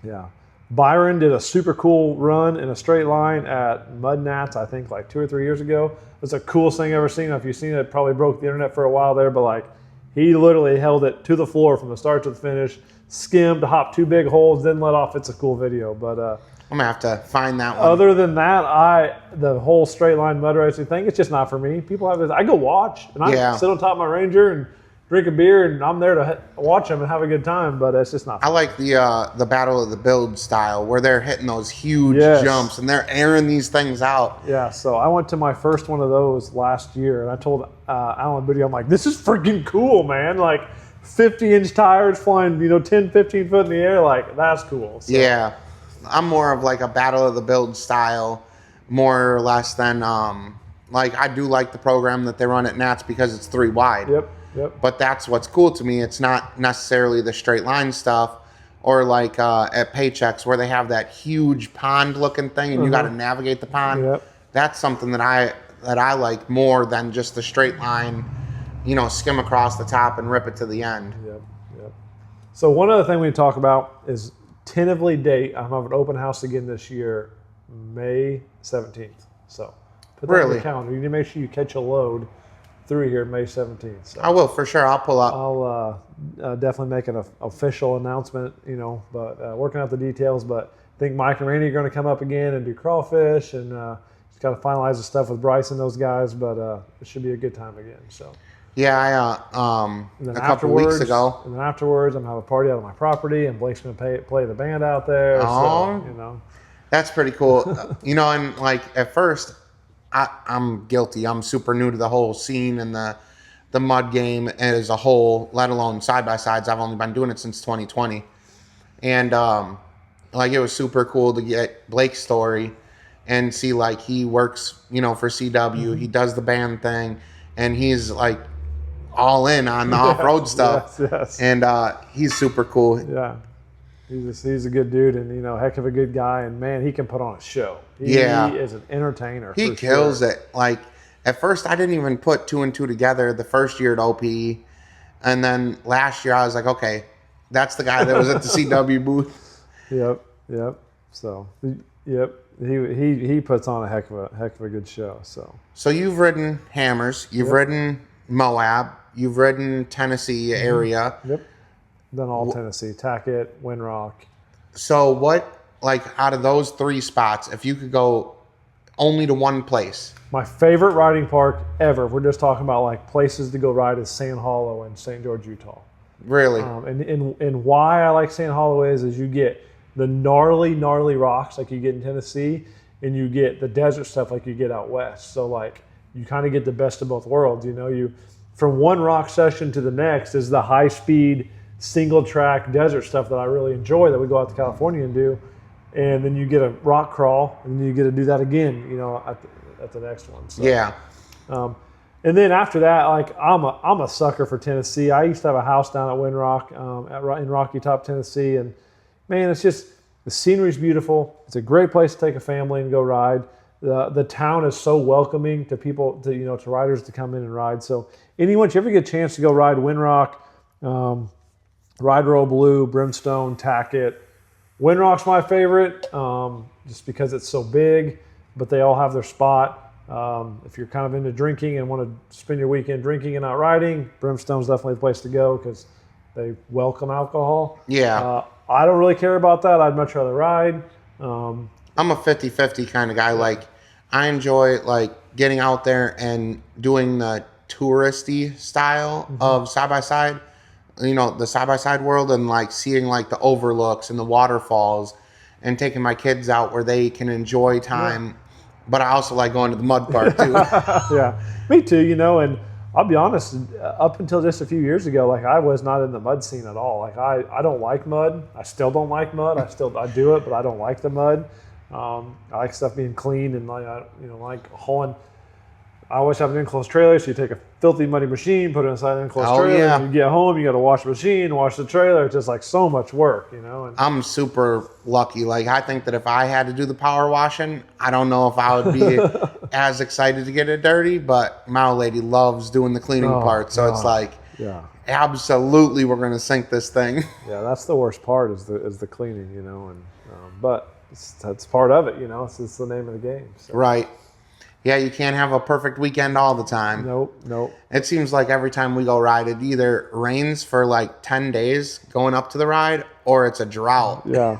yeah. Byron did a super cool run in a straight line at MudNats, I think like 2 or 3 years ago. It was the coolest thing I've ever seen. If you've seen it, it probably broke the internet for a while there, but like he literally held it to the floor from the start to the finish, skimmed, hopped 2 big holes, then let off. It's a cool video. But I'm going to have to find that one. Other than that, the whole straight line mud racing thing, it's just not for me. People have this. I go watch, and I sit on top of my Ranger and drink a beer, and I'm there to watch them and have a good time, but it's just not I like the Battle of the Build style where they're hitting those huge jumps and they're airing these things out. Yeah, so I went to my first one of those last year, and I told Alan Booty, I'm like, this is freaking cool, man. Like 50-inch tires flying, 10, 15 foot in the air, like that's cool. So. Yeah, I'm more of like a Battle of the Build style, more or less than like I do like the program that they run at Nats because it's 3 wide. Yep. But that's what's cool to me. It's not necessarily the straight line stuff or like at Paychecks where they have that huge pond looking thing and you got to navigate the pond. Yep. That's something that I like more than just the straight line, skim across the top and rip it to the end. Yep. So one other thing we talk about is tentatively date. I'm having an open house again this year, May 17th. So put that on the calendar. You need to make sure you catch a load through here May 17th. So I will for sure. I'll pull up. I'll definitely make an official announcement, but working out the details. But I think Mike and Randy are going to come up again and do crawfish, and just got to finalize the stuff with Bryce and those guys. But it should be a good time again. So yeah, a couple weeks ago. And then afterwards, I'm gonna have a party out on my property, and Blake's gonna play the band out there. Oh, so, that's pretty cool. And like at first. I'm guilty. I'm super new to the whole scene and the mud game as a whole, let alone side-by-sides. I've only been doing it since 2020. And like it was super cool to get Blake's story and see like he works, for CW. Mm-hmm. He does the band thing and he's like all in on the off-road stuff. Yes. And he's super cool. Yeah. He's a good dude and, heck of a good guy. And, man, he can put on a show. He is an entertainer. He kills it. Like, at first, I didn't even put 2 and 2 together the first year at OPE. And then last year, I was like, okay, that's the guy that was at the CW booth. Yep. So, he puts on a heck of a good show. So you've ridden Hammers. You've ridden Moab. You've ridden Tennessee area. Yep. Done all Tennessee, Tackett, Windrock. So what, like out of those 3 spots, if you could go only to one place? My favorite riding park ever, if we're just talking about like places to go ride, is Sand Hollow in St. George, Utah. Really? And why I like Sand Hollow is you get the gnarly rocks like you get in Tennessee, and you get the desert stuff like you get out west. So like you kind of get the best of both worlds. You from one rock session to the next is the high speed single track desert stuff that I really enjoy that we go out to California and do, and then you get a rock crawl and you get to do that again at the next one. So, yeah. And then after that, like I'm a sucker for Tennessee. I used to have a house down at Windrock in Rocky Top, Tennessee, and man, it's just the scenery's beautiful. It's a great place to take a family and go ride. The town is so welcoming to people, to riders to come in and ride. So anyone, if you ever get a chance to go ride Windrock, Ride Roll Blue, Brimstone, Tackett. Windrock's my favorite just because it's so big, but they all have their spot. If you're kind of into drinking and want to spend your weekend drinking and not riding, Brimstone's definitely the place to go because they welcome alcohol. Yeah. I don't really care about that. I'd much rather ride. I'm a 50-50 kind of guy. Like, I enjoy, like, getting out there and doing the touristy style of side-by-side. The side-by-side world and like seeing like the overlooks and the waterfalls and taking my kids out where they can enjoy time. Yeah. But I also like going to the mud park too. Yeah, me too, and I'll be honest, up until just a few years ago, like I was not in the mud scene at all. Like I don't like mud. I still don't like mud. I do it, but I don't like the mud. I like stuff being clean and like hauling. I always have an enclosed trailer, so you take a filthy, muddy machine, put it inside an enclosed trailer, yeah. and you get home, you got to wash the machine, wash the trailer. It's just like so much work, you know. And I'm super lucky. Like, I think that if I had to do the power washing, I don't know if I would be as excited to get it dirty, but my old lady loves doing the cleaning part. So it's like, absolutely, we're going to sink this thing. Yeah, that's the worst part is the cleaning, you know. And but that's part of it, you know. It's the name of the game. So. Right. Yeah, you can't have a perfect weekend all the time. Nope. It seems like every time we go ride, it either rains for like 10 days going up to the ride, or it's a drought. Yeah.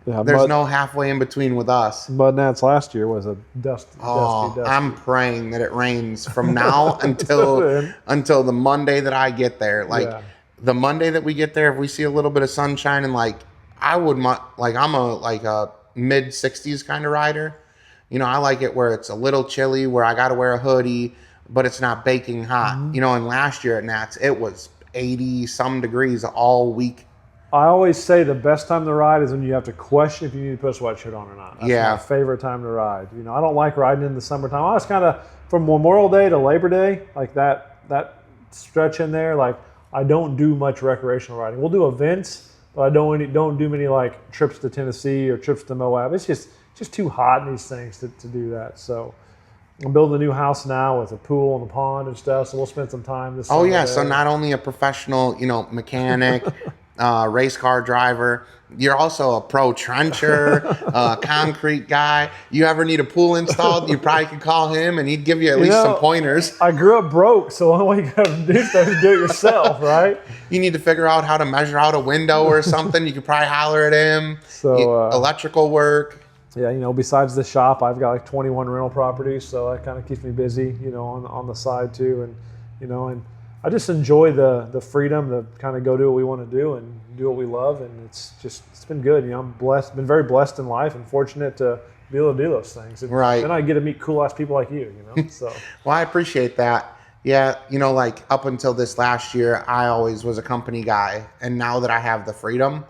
There's no halfway in between with us. MudNats last year was a dusty. I'm praying that it rains from now until the Monday that I get there. Like the Monday that we get there, if we see a little bit of sunshine, and like I'm a mid 60s kind of rider. You know, I like it where it's a little chilly, where I got to wear a hoodie, but it's not baking hot. Mm-hmm. You know, and last year at Nats, it was 80-some degrees all week. I always say the best time to ride is when you have to question if you need to put a sweatshirt on or not. That's my favorite time to ride. You know, I don't like riding in the summertime. I was kind of, from Memorial Day to Labor Day, like that stretch in there, like I don't do much recreational riding. We'll do events, but I don't do many like trips to Tennessee or trips to Moab. It's just too hot in these things to do that. So I'm building a new house now with a pool and a pond and stuff. So we'll spend some time this summer there. So not only a professional, mechanic, race car driver, you're also a pro trencher, concrete guy. You ever need a pool installed, you probably could call him and he'd give you at least some pointers. I grew up broke, so the only way you got to do stuff is do it yourself, right? You need to figure out how to measure out a window or something. You could probably holler at him. So electrical work. Yeah, besides the shop, I've got like 21 rental properties, so that kind of keeps me busy, on the side too. And, and I just enjoy the freedom to kind of go do what we want to do and do what we love. And it's been good. I'm blessed, been very blessed in life and fortunate to be able to do those things. And then I get to meet cool ass people like you, so. Well, I appreciate that. Yeah. Like up until this last year, I always was a company guy. And now that I have the freedom,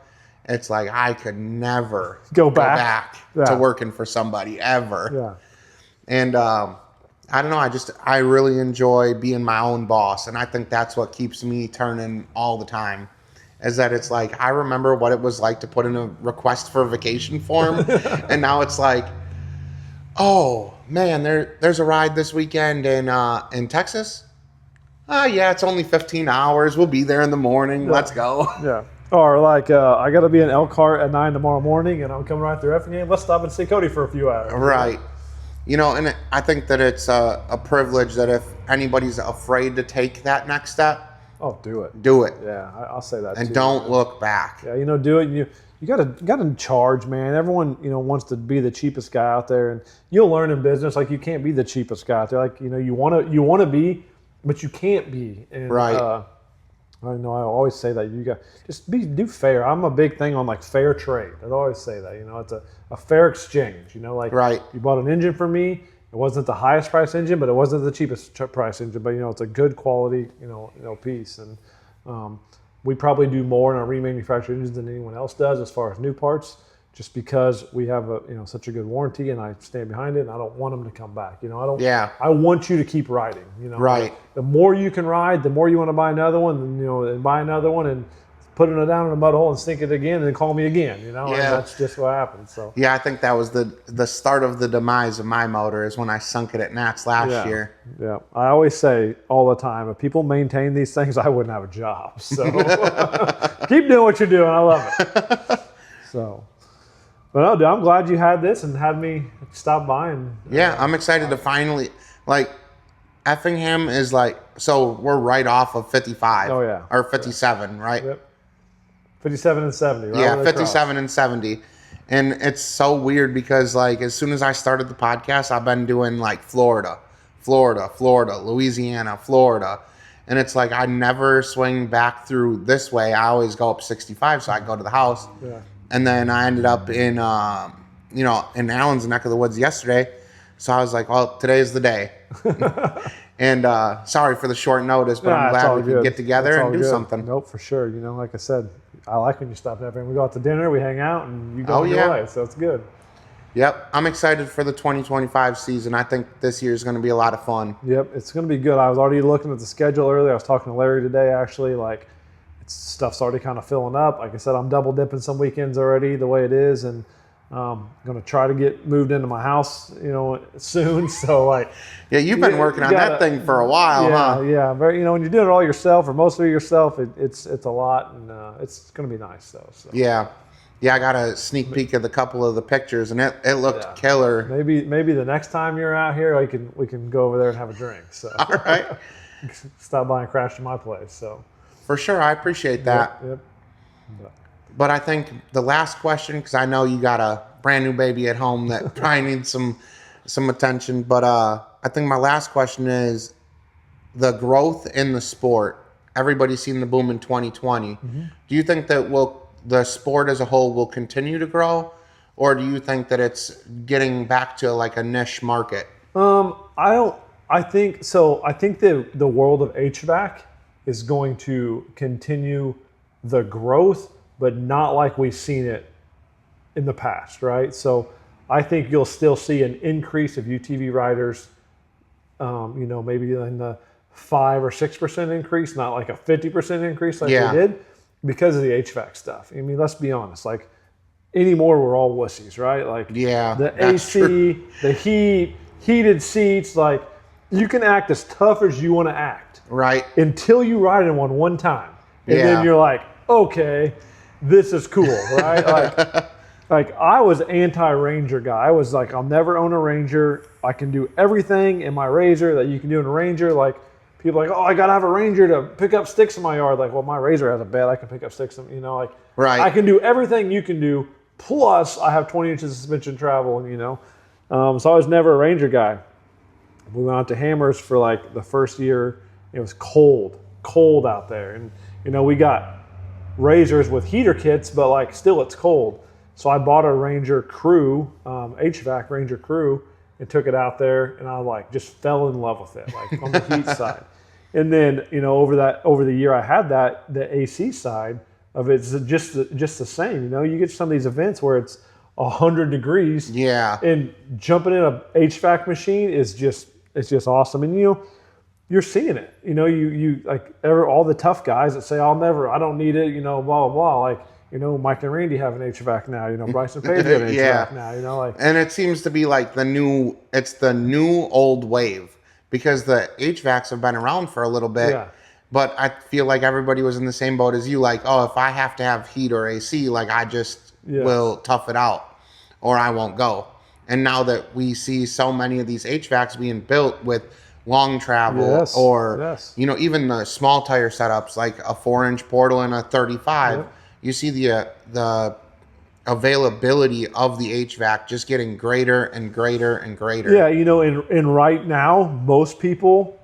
it's like I could never go back to working for somebody ever. Yeah. And I don't know. I really enjoy being my own boss. And I think that's what keeps me turning all the time, is that it's like I remember what it was like to put in a request for a vacation form. And now it's like, oh, man, there's a ride this weekend in Texas. Yeah, it's only 15 hours. We'll be there in the morning. Yeah. Let's go. Yeah. Or like, I got to be in Elkhart at 9 tomorrow morning, and I'm coming right through Effingham. Let's stop and see Cody for a few hours. Right. And I think that it's a privilege that if anybody's afraid to take that next step, do it. Do it. Yeah, I'll say that. And too, don't look back. Yeah, do it. You got to charge, man. Everyone wants to be the cheapest guy out there, and you'll learn in business like you can't be the cheapest guy out there. Like you want to be, but you can't be. And, right. I know I always say that you got do fair. I'm a big thing on like fair trade. I always say that, it's a fair exchange, like right. You bought an engine from me. It wasn't the highest price engine, but it wasn't the cheapest price engine, but it's a good quality, piece. And we probably do more in our remanufactured engines than anyone else does as far as new parts, just because we have such a good warranty, and I stand behind it, and I don't want them to come back. I want you to keep riding. Right. Like, the more you can ride, the more you want to buy another one, and buy another one, and put it down in a mud hole and sink it again, and then call me again. And that's just what happens. So yeah, I think that was the start of the demise of my motor, is when I sunk it at Nats last year. Yeah, I always say all the time, if people maintain these things, I wouldn't have a job. So keep doing what you're doing. I love it. So. But no, dude, I'm glad you had this and had me stop by. And I'm excited to finally, like, Effingham is like, so we're right off of 55. Oh, yeah. Or 57, right? Yep. 57 and 70, right? Yeah, 57 and 70. And it's so weird because, like, as soon as I started the podcast, I've been doing, like, Florida, Louisiana, Florida. And it's like I never swing back through this way. I always go up 65, so I go to the house. Yeah. And then I ended up in, in Allen's neck of the woods yesterday. So I was like, well, today's the day. And sorry for the short notice, but I'm glad we could get together and do something. Nope, for sure. You know, like I said, I like when you stop there. We go out to dinner, we hang out, and you go on your way. So it's good. Yep, I'm excited for the 2025 season. I think this year is going to be a lot of fun. Yep, it's going to be good. I was already looking at the schedule earlier. I was talking to Larry today, actually. Like, stuff's already kind of filling up. Like I said, I'm double dipping some weekends already the way it is, and I'm going to try to get moved into my house, you know, soon. So, like, yeah, you've been working on that thing for a while, huh? Yeah, very. You know, when you're doing it all yourself or most of it yourself, it's a lot, and it's going to be nice, though. So. Yeah, I got a sneak peek of a couple of the pictures, and it looked killer. Maybe the next time you're out here, we can go over there and have a drink. So. All right. Stop by and crash to my place. So. For sure, I appreciate that. Yep. But I think the last question, because I know you got a brand new baby at home that probably needs some attention. But I think my last question is the growth in the sport. Everybody's seen the boom in 2020. Mm-hmm. Do you think that the sport as a whole will continue to grow, or do you think that it's getting back to like a niche market? I think so. I think the world of HVAC is going to continue the growth, but not like we've seen it in the past, right? So I think you'll still see an increase of UTV riders, you know, maybe in the 5 or 6% increase, not like a 50% increase like we did, because of the HVAC stuff. I mean, let's be honest, like anymore we're all wussies, right? Like the AC, true. The heated seats, like you can act as tough as you want to act. Right. Until you ride in one time. And then you're like, okay, this is cool, right? Like I was anti-Ranger guy. I was like, I'll never own a Ranger. I can do everything in my Razor that you can do in a Ranger. Like people are like, oh, I gotta have a Ranger to pick up sticks in my yard. Like, well, my Razor has a bed. I can pick up sticks. You know, like I can do everything you can do. Plus, I have 20 inches of suspension travel. And you know, so I was never a Ranger guy. We went out to Hammers for like the first year. It was cold out there, and you know we got Razors with heater kits, but like still it's cold. So I bought a Ranger Crew, HVAC Ranger Crew, and took it out there, and I like just fell in love with it, like on the heat side. And then you know over the year I had that, the AC side of it's just the same. You know, you get some of these events where it's 100 degrees, and jumping in a HVAC machine is just awesome. And you know, you're seeing it. You know, you like all the tough guys that say I don't need it. You know, blah blah blah. Like you know, Mike and Randy have an HVAC now. You know, Bryson Page have an HVAC now. You know, like and it seems to be like the new old wave because the HVACs have been around for a little bit. Yeah. But I feel like everybody was in the same boat as you. Like, oh, if I have to have heat or AC, like I just will tough it out, or I won't go. And now that we see so many of these HVACs being built with long travel you know, even the small tire setups like a 4-inch portal and a 35, you see the availability of the HVAC just getting greater and greater and greater. Yeah, you know, and right now most people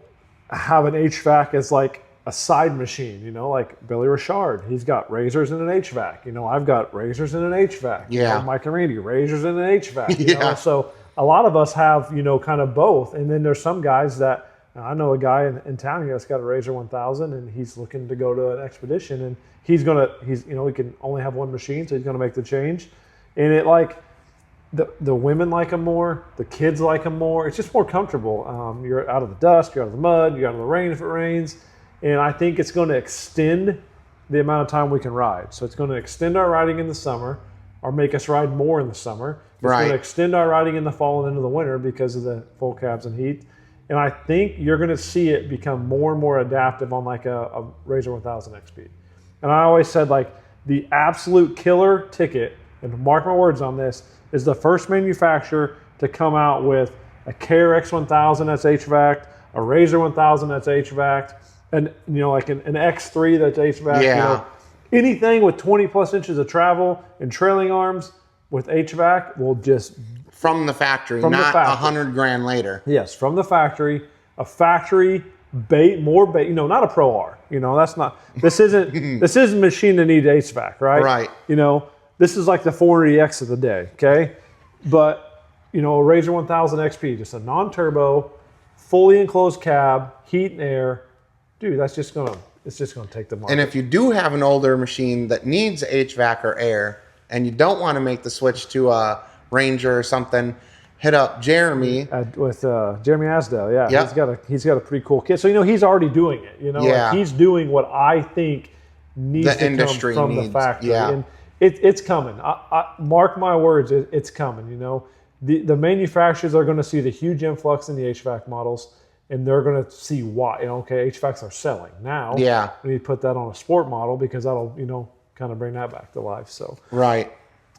have an HVAC as like a side machine, you know, like Billy Richard, he's got Razors and an HVAC. You know, I've got Razors and an HVAC. Yeah. You know, Mike and Randy, Razors and an HVAC. You know? So a lot of us have, you know, kind of both. And then there's some guys that, I know a guy in town here that's got a Razor 1000 and he's looking to go to an expedition and he's, you know, he can only have one machine, so he's going to make the change. And it like, the women like them more, the kids like them more. It's just more comfortable. You're out of the dust, you're out of the mud, you're out of the rain if it rains. And I think it's going to extend the amount of time we can ride. So it's going to extend our riding in the summer or make us ride more in the summer. It's going to extend our riding in the fall and into the winter because of the full cabs and heat. And I think you're going to see it become more and more adaptive on like a Razor 1000 XP. And I always said like the absolute killer ticket, and mark my words on this, is the first manufacturer to come out with a KRX 1000 that's HVAC'd, a Razor 1000 that's HVAC'd, and you know, like an X3 that's HVAC. You know, anything with 20 plus inches of travel and trailing arms with HVAC will just from the factory, not $100,000 later. Yes, from the factory, a factory more bait. You know, not a Pro R. You know, that's not. This isn't. This isn't a machine that needs HVAC, right? Right. You know, this is like the 400EX of the day. Okay, but you know, a Razor 1000 XP, just a non-turbo, fully enclosed cab, heat and air, dude, it's just gonna take the market. And if you do have an older machine that needs HVAC or air, and you don't want to make the switch to a Ranger or something, hit up Jeremy with Jeremy Asdale. Yeah, Yep. he's got a pretty cool kit. So you know he's already doing it. You know, Yeah. like, he's doing what I think needs The to industry come from needs. the factory. Yeah. And it's coming. I mark my words, it's coming. You know, the manufacturers are going to see the huge influx in the HVAC models, and they're going to see why. You know, okay, HVACs are selling now. Yeah. we need to put that on a sport model because that'll, you know, kind of bring that back to life. So Right.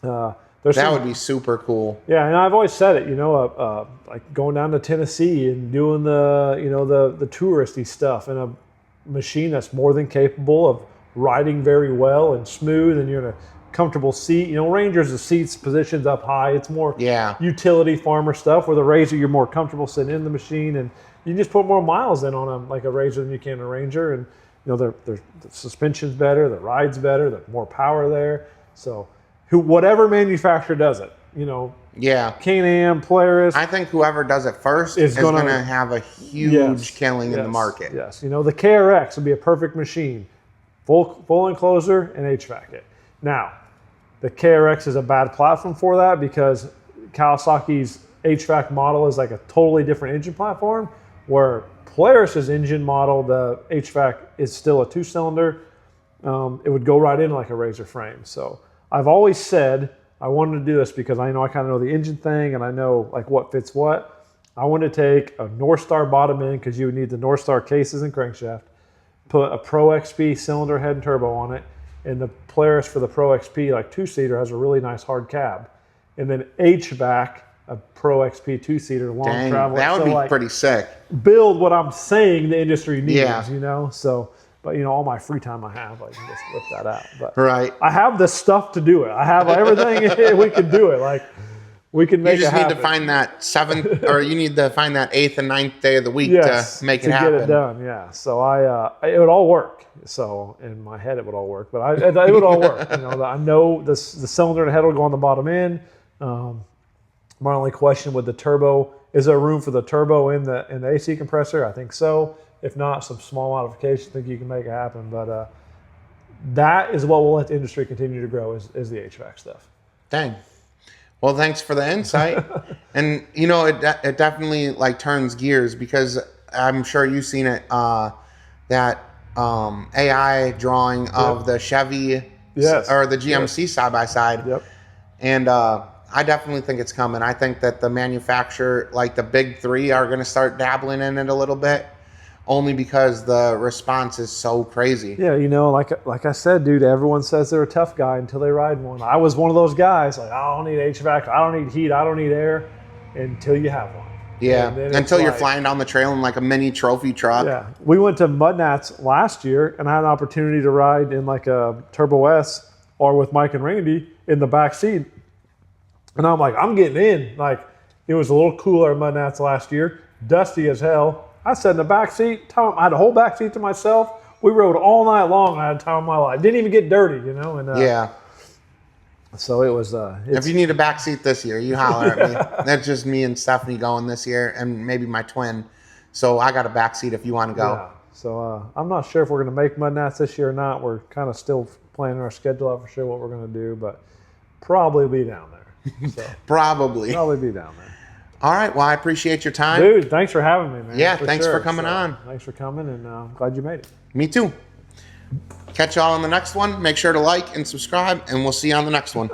That would be super cool. yeah, and I've always said it, you know, like going down to Tennessee and doing the, you know, the touristy stuff in a machine that's more than capable of riding very well and smooth, and you're in a comfortable seat. You know, Rangers, the seats positions up high. It's more utility farmer stuff. Where the Razor, you're more comfortable sitting in the machine, and you just put more miles in on like a Razor than you can a Ranger. And you know, the suspension's better, the ride's better, there's more power there. So whatever manufacturer does it, you know, Can-Am, Polaris. I think whoever does it first is going to have a huge killing in the market. Yes, you know, the KRX would be a perfect machine, full enclosure and HVAC it. Now, the KRX is a bad platform for that because Kawasaki's HVAC model is like a totally different engine platform, where Polaris's engine model, the HVAC is still a 2-cylinder. It would go right in like a Razor frame. So I've always said I wanted to do this because I know I kind of know the engine thing and I know like what fits what. I want to take a North Star bottom end because you would need the North Star cases and crankshaft, put a Pro XP cylinder head and turbo on it, and the Polaris for the Pro XP, like 2-seater, has a really nice hard cab. And then HVAC, a Pro XP 2-seater, long travel. That would be pretty sick. Build what I'm saying the industry needs, you know? So, but you know, all my free time I have, I can just whip that out. But I have the stuff to do it. I have everything. We can do it. Like, we can make it happen. You just need to find that 7th, or you need to find that 8th and 9th day of the week to make it happen. To get it done, yeah. So it would all work. So in my head, it would all work. But it would all work. You know, I know the cylinder and head will go on the bottom end. My only question with the turbo, is there room for the turbo in the AC compressor? I think so. If not, some small modifications, I think you can make it happen. But that is what will let the industry continue to grow is the HVAC stuff. Dang. Well, thanks for the insight. And, you know, it definitely, like, turns gears because I'm sure you've seen it, that AI drawing of the Chevy or the GMC side-by-side. Yep. And I definitely think it's coming. I think that the manufacturer, like the big three, are going to start dabbling in it a little bit, only because the response is so crazy. Yeah, you know, like I said, dude, everyone says they're a tough guy until they ride one. I was one of those guys, like, I don't need HVAC, I don't need heat, I don't need air, until you have one. Yeah, until you're flying down the trail in like a mini trophy truck. Yeah, we went to MudNats last year, and I had an opportunity to ride in like a Turbo S or with Mike and Randy in the back seat. And I'm like, I'm getting in. Like, it was a little cooler at MudNats last year, dusty as hell. I sat in the back seat. I had a whole back seat to myself. We rode all night long. I had time of my life. Didn't even get dirty, you know. And so it was. If you need a back seat this year, you holler at me. That's just me and Stephanie going this year, and maybe my twin. So I got a back seat if you want to go. Yeah. So I'm not sure if we're going to make MudNats this year or not. We're kind of still planning our schedule out for sure what we're going to do, but probably be down there. So, probably be down there. All right. Well, I appreciate your time. Dude, thanks for having me, man. Yeah, thanks for coming on. Thanks for coming, and I'm glad you made it. Me too. Catch y'all on the next one. Make sure to like and subscribe, and we'll see you on the next one.